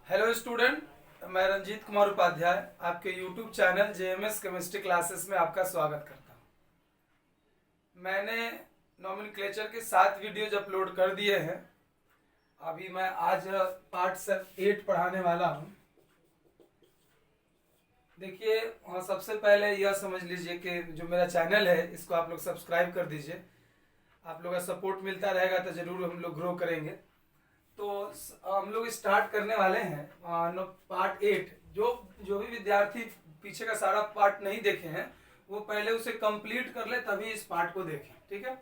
Hello student, मैं रंजीत कुमार उपाध्याय आपके YouTube channel JMS chemistry classes में आपका स्वागत करता हूं। मैंने नॉमेनक्लेचर के 7 वीडियोज अपलोड कर दिए हैं। अभी मैं आज पार्ट 8 पढ़ाने वाला हूं। देखिए, सबसे पहले यह समझ लीजिए कि जो मेरा चैनल है इसको आप लोग सब्सक्राइब कर दीजिए। आप लोग का सपोर्ट मिलता रहेगा तो ज़रूर हम लोग ग्रो करेंगे। तो हम लोग स्टार्ट करने वाले हैं पार्ट 8। जो जो भी विद्यार्थी पीछे का सारा पार्ट नहीं देखे हैं वो पहले उसे कंप्लीट कर ले तभी इस पार्ट को देखें, ठीक है।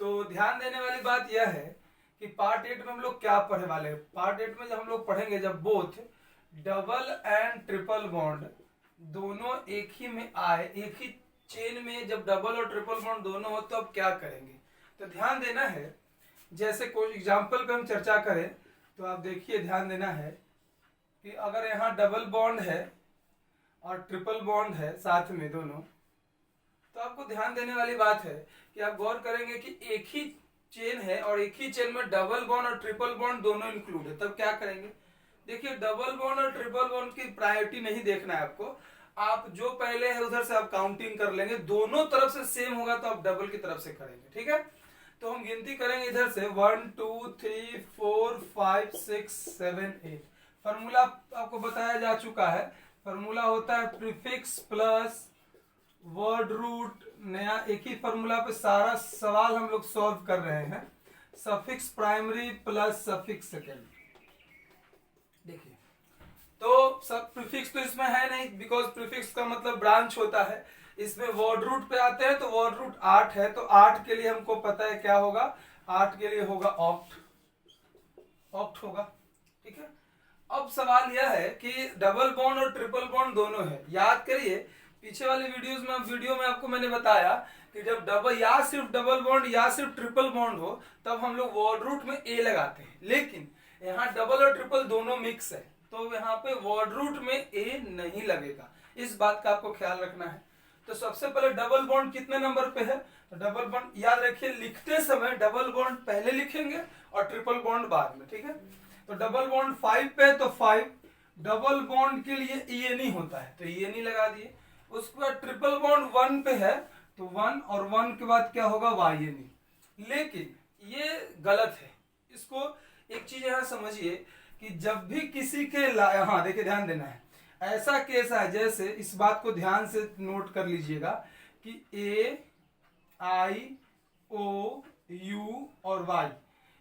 तो ध्यान देने वाली बात यह है कि पार्ट 8 में हम लोग क्या पढ़ने वाले हैं। पार्ट 8 में जब हम लोग पढ़ेंगे जब both double and triple bond दोनों एक ही में आए, एक ही चेन में जब डबल और ट्रिपल बॉन्ड दोनों हो तो अब क्या करेंगे। तो ध्यान देना है, जैसे कोई एग्जाम्पल पे हम चर्चा करें तो आप देखिए, ध्यान देना है कि अगर यहाँ डबल बॉन्ड है और ट्रिपल बॉन्ड है साथ में दोनों, तो आपको ध्यान देने वाली बात है कि आप गौर करेंगे कि एक ही चेन है और एक ही चेन में डबल बॉन्ड और ट्रिपल बॉन्ड दोनों इंक्लूड है। तब क्या करेंगे, देखिए डबल बॉन्ड और ट्रिपल बॉन्ड की प्रायोरिटी नहीं देखना है आपको। आप जो पहले है उधर से आप काउंटिंग कर लेंगे, दोनों तरफ से सेम होगा तो आप डबल की तरफ से करेंगे, ठीक है। तो हम गिनती करेंगे इधर से 1 2 3 4 5 6 7 8। फॉर्मूला आपको बताया जा चुका है। फॉर्मूला होता है प्रीफिक्स प्लस वर्ड रूट। नया एक ही फॉर्मूला पे सारा सवाल हम लोग सॉल्व कर रहे हैं। Suffix primary plus suffix secondary. देखिए, तो सब प्रीफिक्स तो इसमें है नहीं, बिकॉज प्रीफिक्स का मतलब ब्रांच होता है। इसमें वर्ड रूट पे आते हैं तो वर्ड रूट 8 है, तो 8 के लिए हमको पता है क्या होगा। 8 के लिए होगा ऑक्ट, ऑक्ट होगा, ठीक है। अब सवाल यह है कि डबल बॉन्ड और ट्रिपल बॉन्ड दोनों है। याद करिए, पीछे वाले वीडियो में आपको मैंने बताया कि जब डबल या सिर्फ डबल बॉन्ड या सिर्फ ट्रिपल बॉन्ड हो तब हम लोग वर्ड रूट में ए लगाते हैं, लेकिन यहाँ डबल और ट्रिपल दोनों मिक्स है तो यहाँ पे वर्ड रूट में ए नहीं लगेगा। इस बात का आपको ख्याल रखना है। तो सबसे पहले डबल बॉन्ड कितने नंबर पे है, तो डबल बॉन्ड याद रखिए, लिखते समय डबल बॉन्ड पहले लिखेंगे और ट्रिपल बॉन्ड बाद में, ठीक है। तो डबल बॉन्ड 5 पे तो 5, डबल बॉन्ड के लिए ये नहीं होता है तो ये नहीं लगा दिए। उसके बाद ट्रिपल बॉन्ड 1 पे है तो 1 और 1 के बाद क्या होगा वाई नहीं। लेकिन ये गलत है। इसको एक चीज यहां समझिए कि जब भी किसी के हाँ देखिए, ध्यान देना है, ऐसा केस है जैसे इस बात को ध्यान से नोट कर लीजिएगा कि ए आई ओ यू और वाई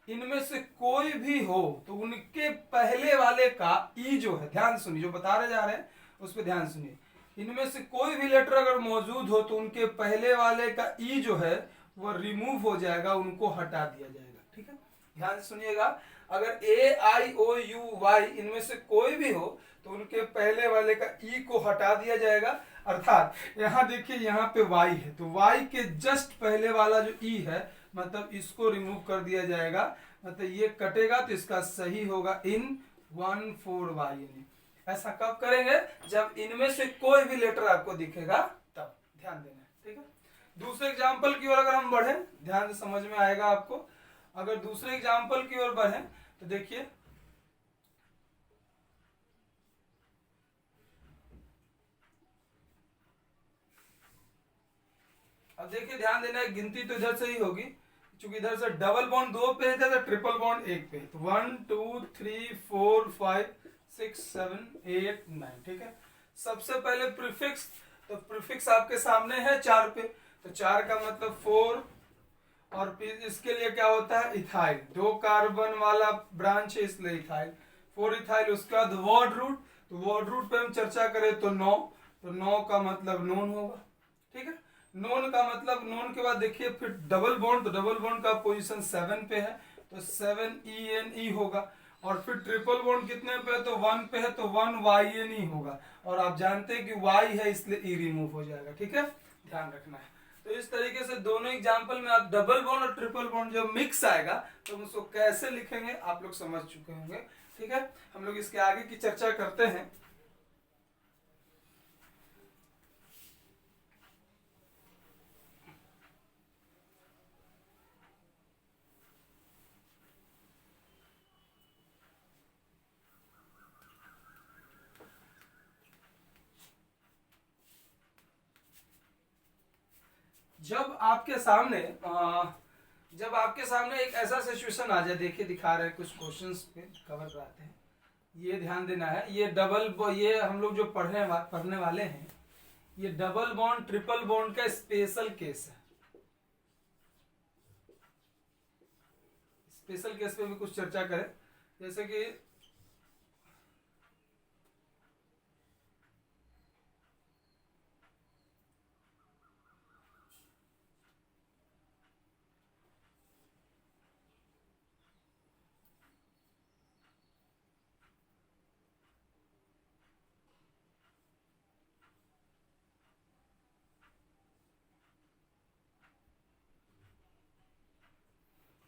इनमें से कोई भी हो तो उनके पहले वाले का ई जो है, ध्यान सुनिए जो बता रहे जा रहे हैं उस पर ध्यान सुनिए। इनमें से कोई भी लेटर अगर मौजूद हो तो उनके पहले वाले का ई जो है वो रिमूव हो जाएगा, उनको हटा दिया जाएगा, ठीक है। ध्यान से सुनिएगा, अगर ए आई ओ यू वाई इनमें से कोई भी हो तो उनके पहले वाले का ई को हटा दिया जाएगा। अर्थात यहाँ देखिए, यहाँ पे वाई है तो वाई के जस्ट पहले वाला जो ई है मतलब इसको रिमूव कर दिया जाएगा, मतलब ये कटेगा तो इसका सही होगा इन 1 4 वाई। ऐसा कब करेंगे, जब इनमें से कोई भी लेटर आपको दिखेगा तब। ध्यान देना है, ठीक है। दूसरे एग्जाम्पल की ओर अगर हम बढ़े, ध्यान से समझ में आएगा आपको। अगर दूसरे एग्जाम्पल की ओर बढ़े तो देखिए, अब देखिए ध्यान देना है, गिनती तो इधर से ही होगी क्योंकि इधर से डबल बॉन्ड 2 पे है तो ट्रिपल बॉन्ड 1 पे, तो 1 2 3 4 5 6 7 8 9, ठीक है। सबसे पहले प्रीफिक्स, तो प्रीफिक्स आपके सामने है 4 पे, तो 4 का मतलब 4 और फिर इसके लिए क्या होता है इथाइल, 2 कार्बन वाला ब्रांच है इसलिए इथाइल, 4 इथाइल। उसके बाद वर्ड रूट, तो वर्ड रूट पे हम चर्चा करें तो 9, तो 9 का मतलब नोन होगा, ठीक है। नोन का मतलब, नोन के बाद देखिए फिर डबल बॉन्ड, तो डबल बॉन्ड का पोजीशन 7 पे है तो 7 ई एन ई होगा। और फिर ट्रिपल बॉन्ड कितने पे है, तो 1 पे है तो 1 वाई एन ई होगा। और आप जानते हैं कि वाई है इसलिए ई रिमूव हो जाएगा, ठीक है, ध्यान रखना है। तो इस तरीके से दोनों एग्जाम्पल में आप डबल बॉन्ड और ट्रिपल बॉन्ड जब मिक्स आएगा तो हम उसको कैसे लिखेंगे आप लोग समझ चुके होंगे, ठीक है। हम लोग इसके आगे की चर्चा करते हैं। जब आपके सामने जब आपके सामने एक ऐसा सिचुएशन आ जाए, देखिए दिखा रहे हैं कुछ क्वेश्चंस पे कवर कराते हैं, ये ध्यान देना है। ये हम लोग जो पढ़ने वाले हैं, ये डबल बॉन्ड ट्रिपल बॉन्ड का स्पेशल केस है। स्पेशल केस पे भी कुछ चर्चा करें, जैसे कि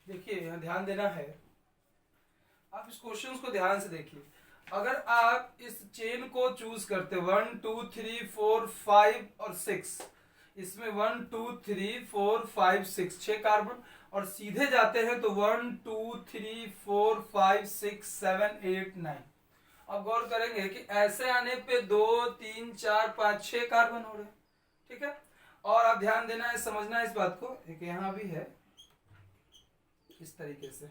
देखिए यहाँ ध्यान देना है, आप इस क्वेश्चन को ध्यान से देखिए। अगर आप इस चेन को चूज करते 1 2 3 4 5 और 6, इसमें 1 2 3 4 5 6 6 कार्बन, और सीधे जाते हैं तो 1 2 3 4 5 6 7 8 9। अब गौर करेंगे कि ऐसे आने पे 2 3 4 5 6 कार्बन हो रहे हैं, ठीक है। और आप ध्यान देना है, समझना है इस बात को, एक यहाँ भी है, इस तरीके से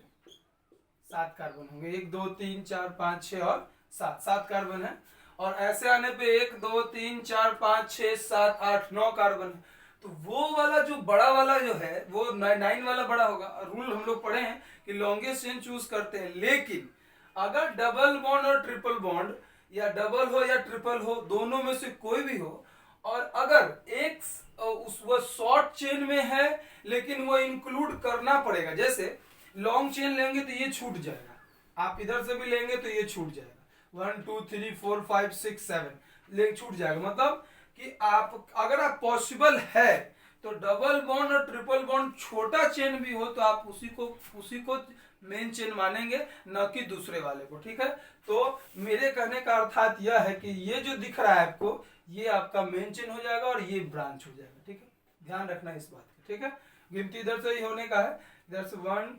7 कार्बन होंगे, 1 2 3 4 5 6 और 7 कार्बन है। और ऐसे आने पे 1 2 3 4 5 6 7 8 9 कार्बन है। तो वो वाला जो बड़ा वाला जो है वो 9 वाला बड़ा होगा। रूल हम लोग पढ़े हैं कि लॉन्गेस्ट चेन चूज करते हैं, लेकिन अगर डबल बॉन्ड और ट्रिपल बॉन्ड, या डबल हो या ट्रिपल हो, दोनों में से कोई भी हो, और अगर एक वो शॉर्ट चेन में है लेकिन वो इंक्लूड करना पड़ेगा, जैसे लॉन्ग चेन लेंगे तो ये छूट जाएगा, आप इधर से भी लेंगे तो ये छूट जाएगा, 1 2 3 4 5 6 7 ले छूट जाएगा। मतलब कि आप अगर आप पॉसिबल है तो डबल बॉन्ड और ट्रिपल बॉन्ड छोटा चेन भी हो तो आप उसी को मेन चेन मानेंगे, न कि दूसरे वाले को, ठीक है। तो मेरे कहने का अर्थात यह है कि ये जो दिख रहा है आपको, ये आपका मेन चेन हो जाएगा और ये ब्रांच हो जाएगा, ठीक है। ध्यान रखना इस बात का, ठीक है। गिनती इधर से ही होने का है, इधर से 1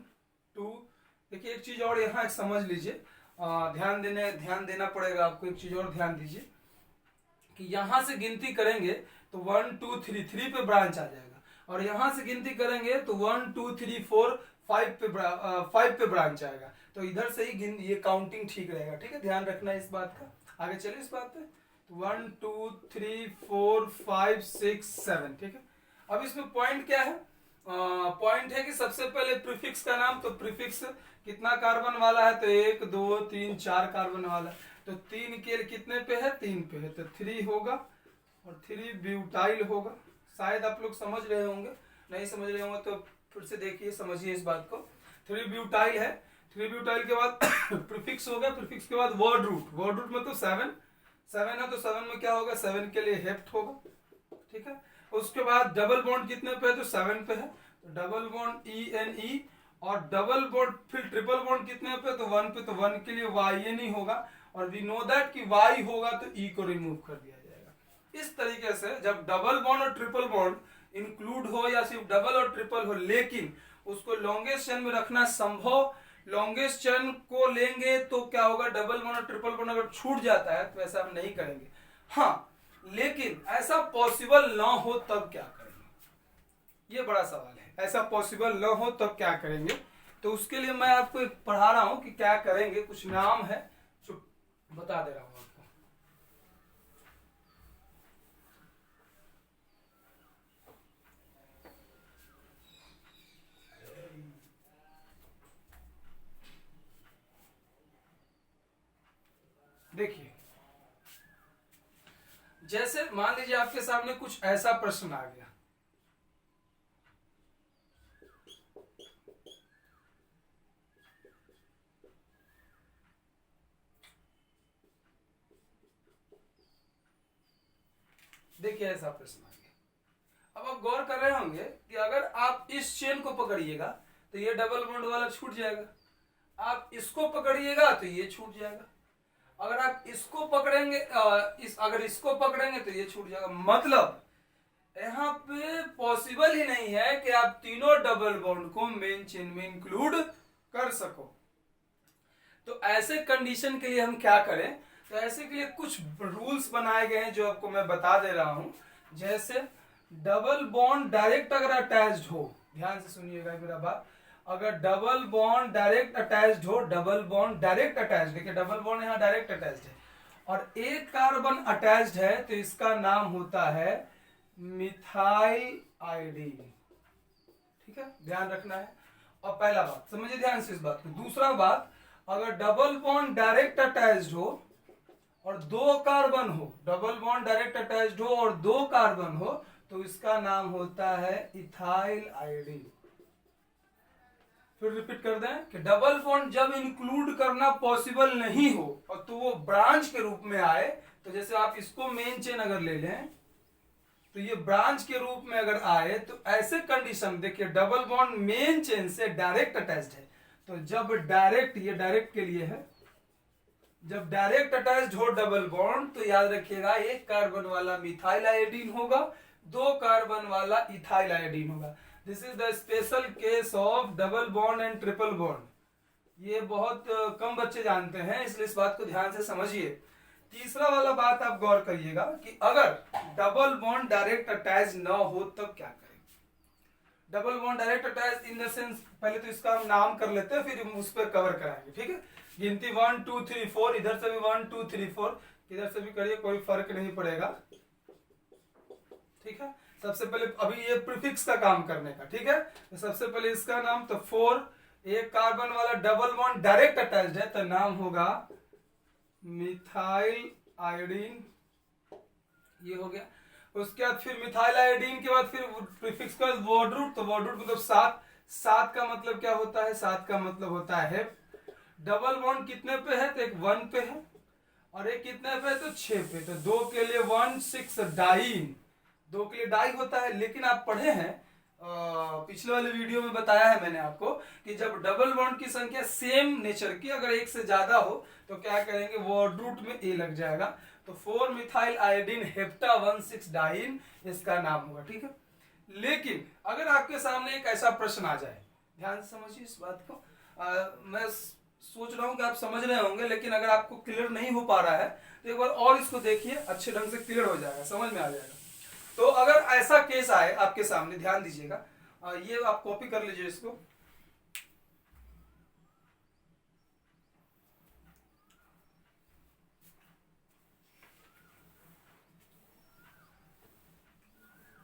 2। देखिए एक चीज और यहाँ समझ लीजिए, ध्यान देना पड़ेगा आपको। एक चीज और ध्यान दीजिए कि यहां से गिनती करेंगे तो 1 2 3 3 पे ब्रांच आ जाएगा, और यहां से गिनती करेंगे तो 1 2 3 4 5 पे ब्रांच आएगा। तो इधर से ही ये काउंटिंग ठीक रहेगा, ठीक है। ध्यान रखना इस बात का। आगे चलिए इस बात पे, 1 2 3 4 5 6 7, ठीक है। अब इसमें पॉइंट क्या है? पॉइंट है कि सबसे पहले प्रीफिक्स का नाम, तो प्रीफिक्स कितना कार्बन वाला है, तो 1 2 3 4 कार्बन वाला, तो 3 के कितने पे है, 3 पे है, तो 3 होगा, और 3 ब्यूटाइल होगा। शायद आप लोग समझ रहे होंगे, नहीं समझ रहे होंगे तो फिर से देखिए, समझिए इस बात को। 3 ब्यूटाइल है, 3 ब्यूटाइल के बाद प्रीफिक्स हो गया, प्रीफिक्स के बाद वर्ड रूट में तो 7 है, तो 7 में क्या होगा, 7 के लिए हेप्ट होगा, ठीक है। उसके बाद डबल बॉन्ड कितने पे है, तो 7 पे है, तो डबल बॉन्ड ENE, और डबल बॉन्ड फिर ट्रिपल बॉन्ड कितने पे, तो 1 पे, तो 1 के लिए YN होगा, और वी नो दैट कि Y होगा तो E को रिमूव कर दिया जाएगा। इस तरीके से जब डबल बॉन्ड और ट्रिपल बॉन्ड इंक्लूड हो या सिर्फ डबल और ट्रिपल हो, लेकिन उसको लॉन्गेस्ट चेन में रखना संभव, लॉन्गेस्ट चेन को लेंगे तो क्या होगा, डबल बॉन्ड और ट्रिपल बॉन्ड अगर छूट जाता है तो ऐसा हम नहीं करेंगे। हाँ, लेकिन ऐसा पॉसिबल ना हो तब क्या करेंगे, ये बड़ा सवाल है। ऐसा पॉसिबल ना हो तब क्या करेंगे, तो उसके लिए मैं आपको एक पढ़ा रहा हूं कि क्या करेंगे। कुछ नाम है जो बता दे रहा हूं आपको। देखिए, जैसे मान लीजिए आपके सामने कुछ ऐसा प्रश्न आ गया, देखिए ऐसा प्रश्न आ गया। अब आप गौर कर रहे होंगे कि अगर आप इस चेन को पकड़िएगा तो ये डबल बॉन्ड वाला छूट जाएगा, आप इसको पकड़िएगा तो ये छूट जाएगा, अगर आप इसको पकड़ेंगे अगर इसको पकड़ेंगे तो ये छूट जाएगा। मतलब यहाँ पे पॉसिबल ही नहीं है कि आप तीनों डबल बॉन्ड को मेन चेन में इंक्लूड कर सको। तो ऐसे कंडीशन के लिए हम क्या करें, तो ऐसे के लिए कुछ रूल्स बनाए गए हैं जो आपको मैं बता दे रहा हूं। जैसे डबल बॉन्ड डायरेक्ट अगर अटैच्ड हो, ध्यान से सुनिएगा मेरा बात, अगर डबल बॉन्ड डायरेक्ट अटैच्ड हो, डबल बॉन्ड डायरेक्ट अटैच्ड, देखिए डबल बॉन्ड यहाँ डायरेक्ट अटैच्ड है और एक कार्बन अटैच्ड है तो इसका नाम होता है मिथाइल आयोडीन। ठीक है, ध्यान रखना है। और पहला बात समझिए ध्यान से इस बात को। दूसरा बात, अगर डबल बॉन्ड डायरेक्ट अटैच्ड हो और दो कार्बन हो, डबल बॉन्ड डायरेक्ट अटैच्ड हो और दो कार्बन हो तो इसका नाम होता है इथाइल आयोडीन। फिर रिपीट कर दें कि डबल बॉन्ड जब इंक्लूड करना पॉसिबल नहीं हो और तो वो ब्रांच के रूप में आए, तो जैसे आप इसको मेन चेन अगर ले लें तो ये ब्रांच के रूप में अगर आए तो ऐसे कंडीशन, देखिए डबल बॉन्ड मेन चेन से डायरेक्ट अटैच्ड है, तो जब डायरेक्ट, ये डायरेक्ट के लिए है, जब डायरेक्ट अटैच्ड हो डबल बॉन्ड तो याद रखिएगा एक कार्बन वाला मिथाइल आयोडीन होगा, दो कार्बन वाला इथाइल आयोडीन होगा। This is the special case of double bond and triple bond. ये बहुत कम बच्चे जानते हैं, इसलिए इस बात को ध्यान से समझिए। तीसरा वाला बात आप गौर करिएगा कि अगर डबल बॉन्ड डायरेक्ट अटैच न हो तब क्या करेंगे। Double bond direct attach in the sense, पहले तो इसका हम नाम कर लेते हैं फिर हम उस पर कवर कराएंगे। ठीक है, गिनती 1 2 3 4, इधर से भी 1 2 3 4, इधर से भी करिए, कोई फर्क नहीं पड़ेगा। ठीक है, सबसे पहले अभी ये प्रीफिक्स का काम करने का। ठीक है, तो सबसे पहले इसका नाम, तो 4, एक कार्बन वाला डबल बॉन्ड डायरेक्ट अटैच्ड है तो नाम होगा मिथाइल आयोडीन, ये हो गया। उसके बाद फिर मिथाइल आयोडीन के बाद फिर प्रीफिक्स का वर्ड रूट, तो वर्ड रूट मतलब 7, 7 का मतलब क्या होता है, 7 का मतलब होता है डबल बॉन्ड कितने पे है, तो एक 1 पे है और एक कितने पे है, तो 6 पे, तो 2 के लिए 1 6 डाइन, 2 के लिए डाई होता है। लेकिन आप पढ़े हैं पिछले वाले वीडियो में बताया है मैंने आपको कि जब डबल बॉन्ड की संख्या सेम नेचर की अगर एक से ज्यादा हो तो क्या करेंगे, वर्ड रूट में ए लग जाएगा, तो 4 मिथाइल आयोडीन हेप्टा 1 6 डाइन इसका नाम होगा। ठीक है, लेकिन अगर आपके सामने एक ऐसा प्रश्न आ जाए, ध्यान से समझिए इस बात को, मैं सोच रहा हूं कि आप समझ रहे होंगे, लेकिन अगर आपको क्लियर नहीं हो पा रहा है तो एक बार और इसको देखिए, अच्छे ढंग से क्लियर हो जाएगा, समझ में आ जाएगा। तो अगर ऐसा केस आए आपके सामने, ध्यान दीजिएगा, ये आप कॉपी कर लीजिए इसको,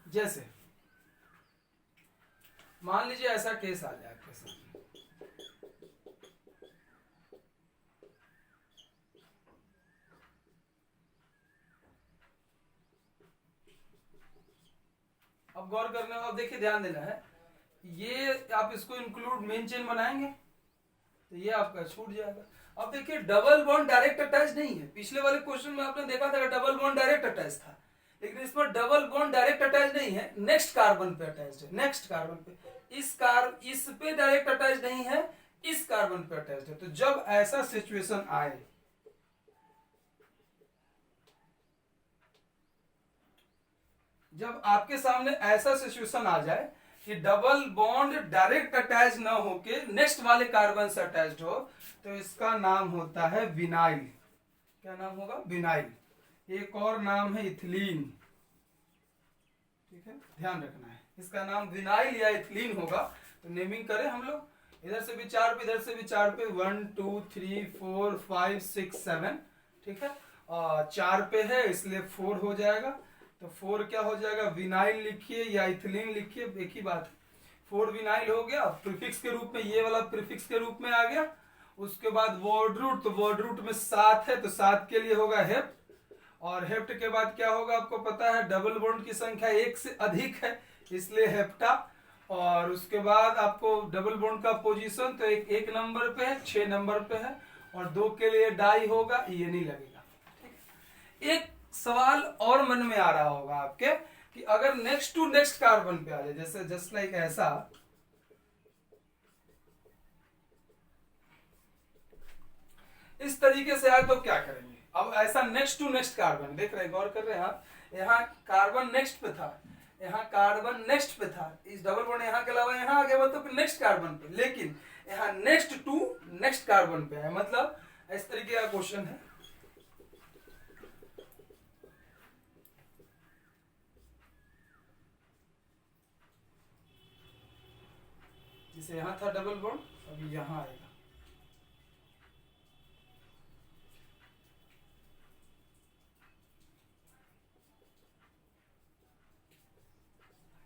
जैसे मान लीजिए ऐसा केस आ जाए आपके सामने, अब गौर करना, अब देखिए ध्यान देना है, ये आप इसको इंक्लूड मेन चेन बनाएंगे तो ये आपका छूट जाएगा। अब देखिए डबल बॉन्ड डायरेक्ट अटैच नहीं है, पिछले वाले क्वेश्चन में आपने देखा था डबल बॉन्ड डायरेक्ट अटैच था, लेकिन इस पर डबल बॉन्ड डायरेक्ट अटैच नहीं है, नेक्स्ट कार्बन पे अटैच है, नेक्स्ट कार्बन पे, इस पे डायरेक्ट अटैच नहीं है, इस कार्बन पे अटैच है। तो जब ऐसा सिचुएशन आए, जब आपके सामने ऐसा सिचुएशन आ जाए कि डबल बॉन्ड डायरेक्ट अटैच ना होके नेक्स्ट वाले कार्बन से अटैच्ड हो, तो इसका नाम होता है विनाइल। क्या नाम होगा, विनाइल। एक और नाम है इथिलीन। ठीक है, ध्यान रखना है, इसका नाम विनाइल या इथिलीन होगा। तो नेमिंग करें हम लोग, इधर से भी 4 पे, इधर से भी 4 पे, 1 2 3 4 5 6 7। ठीक है, 4 पे है इसलिए 4 हो जाएगा, तो 4 क्या हो जाएगा, विनाइल लिखिए या इथिलीन लिखिए, एक ही बात है। 4 विनाइल हो गया, प्रीफिक्स के रूप में, ये वाला प्रीफिक्स के रूप में आ गया। उसके बाद वर्ड रूट, तो वर्ड रूट में 7 है तो 7 के लिए होगा हेप्ट, और हेप्ट के बाद क्या होगा आपको पता है, डबल बॉन्ड की संख्या 1 से अधिक है इसलिए हेप्टा, और उसके बाद आपको डबल बॉन्ड का पोजीशन तो एक नंबर पे है, 6 नंबर पे है, और 2 के लिए डाई होगा, ये नहीं लगेगा। ठीक है, एक सवाल और मन में आ रहा होगा आपके कि अगर नेक्स्ट टू नेक्स्ट कार्बन पे आ जाए, जैसे जस्ट लाइक ऐसा, इस तरीके से आए तो क्या करेंगे। अब ऐसा नेक्स्ट टू नेक्स्ट कार्बन देख रहे हैं, गौर कर रहे हैं आप, यहाँ कार्बन नेक्स्ट पे था, यहाँ कार्बन नेक्स्ट पे था, इस डबल बॉन्ड यहाँ के अलावा यहाँ आ गया मतलब नेक्स्ट कार्बन पे, लेकिन यहाँ नेक्स्ट टू नेक्स्ट कार्बन पे है, मतलब इस तरीके का क्वेश्चन है। जैसे यहाँ था डबल बॉन्ड, अभी यहाँ आएगा।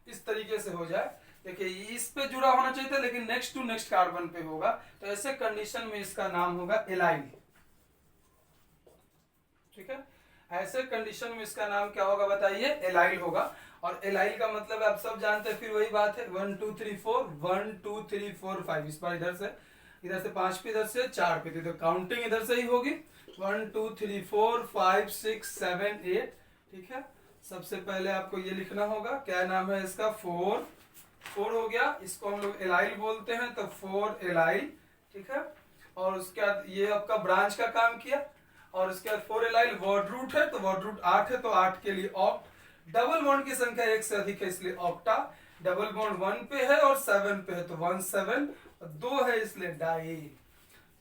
इस तरीके से हो जाए। देखिए इस पे जुड़ा होना चाहिए था, लेकिन नेक्स्ट टू नेक्स्ट कार्बन पे होगा, तो ऐसे कंडीशन में इसका नाम होगा एलाइल। ठीक है, ऐसे कंडीशन में इसका नाम क्या होगा बताइए, एलाइल होगा। और एलाइल का मतलब आप सब जानते हैं, फिर वही बात है 1 2 3 4 1 2 3 4 5। इस बार इधर से 5 पे, इधर से 4 पे, तो काउंटिंग इधर से ही होगी 1 2 3 4 5 6 7 8। ठीक है, सबसे पहले आपको ये लिखना होगा, क्या नाम है इसका, 4 हो गया, इसको हम लोग एलाइल बोलते हैं, तो 4 एलाइल। ठीक है, और उसके बाद ये आपका ब्रांच का काम किया, और उसके बाद 4 एलाइल वर्ड रूट है, तो वर्ड रूट 8 है, तो 8 के लिए ऑक्ट। डबल बॉन्ड की संख्या 1 से अधिक है, इसलिए ऑक्टा। डबल बॉन्ड 1 पे है और 7 पे है, तो 1 7, और 2 है इसलिए डाई।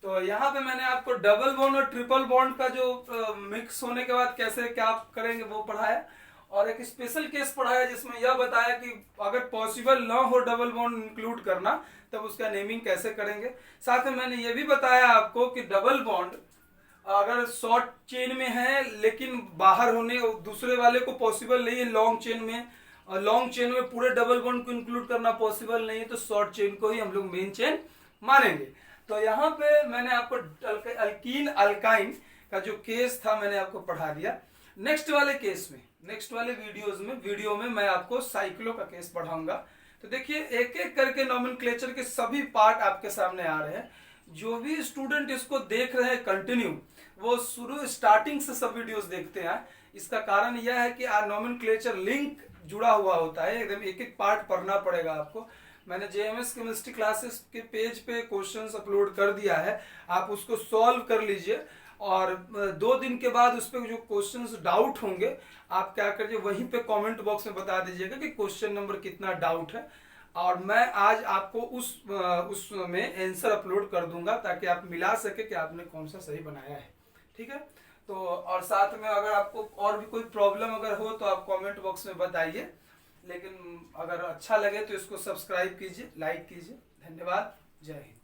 तो यहाँ पे मैंने आपको डबल बॉन्ड और ट्रिपल बॉन्ड का जो मिक्स होने के बाद कैसे क्या करेंगे वो पढ़ाया, और एक स्पेशल केस पढ़ाया जिसमें यह बताया कि अगर पॉसिबल ना हो डबल बॉन्ड इंक्लूड करना, तब उसका नेमिंग कैसे करेंगे। साथ में मैंने ये भी बताया आपको कि डबल बॉन्ड अगर शॉर्ट चेन में है, लेकिन बाहर होने दूसरे वाले को पॉसिबल नहीं है लॉन्ग चेन में, और लॉन्ग चेन में पूरे डबल बॉन्ड को इंक्लूड करना पॉसिबल नहीं है, तो शॉर्ट चेन को ही हम लोग मेन चेन मानेंगे। तो यहाँ पे मैंने आपको अल्कीन अल्काइन का जो केस था मैंने आपको पढ़ा दिया। नेक्स्ट वाले केस में, नेक्स्ट वाले वीडियो में मैं आपको साइक्लो का केस पढ़ाऊंगा। तो देखिए एक एक करके नोमेनक्लेचर के सभी पार्ट आपके सामने आ रहे हैं। जो भी स्टूडेंट इसको देख रहे हैं कंटिन्यू, वो शुरू स्टार्टिंग से सब वीडियोस देखते हैं। इसका कारण यह है कि नोमेनक्लेचर लिंक जुड़ा हुआ होता है, एकदम एक एक पार्ट पढ़ना पड़ेगा आपको। मैंने जेएमएस केमिस्ट्री क्लासेस के पेज पे क्वेश्चंस अपलोड कर दिया है, आप उसको सॉल्व कर लीजिए, और 2 दिन के बाद उस पर जो क्वेश्चंस डाउट होंगे आप क्या करिए, वहीं पे कमेंट बॉक्स में बता दीजिएगा कि क्वेश्चन नंबर कितना डाउट है, और मैं आज आपको उसमें आंसर अपलोड कर दूंगा, ताकि आप मिला सके कि आपने कौन सा सही बनाया है। ठीक है, तो और साथ में अगर आपको और भी कोई प्रॉब्लम अगर हो तो आप कमेंट बॉक्स में बताइए, लेकिन अगर अच्छा लगे तो इसको सब्सक्राइब कीजिए, लाइक कीजिए। धन्यवाद, जय हिंद।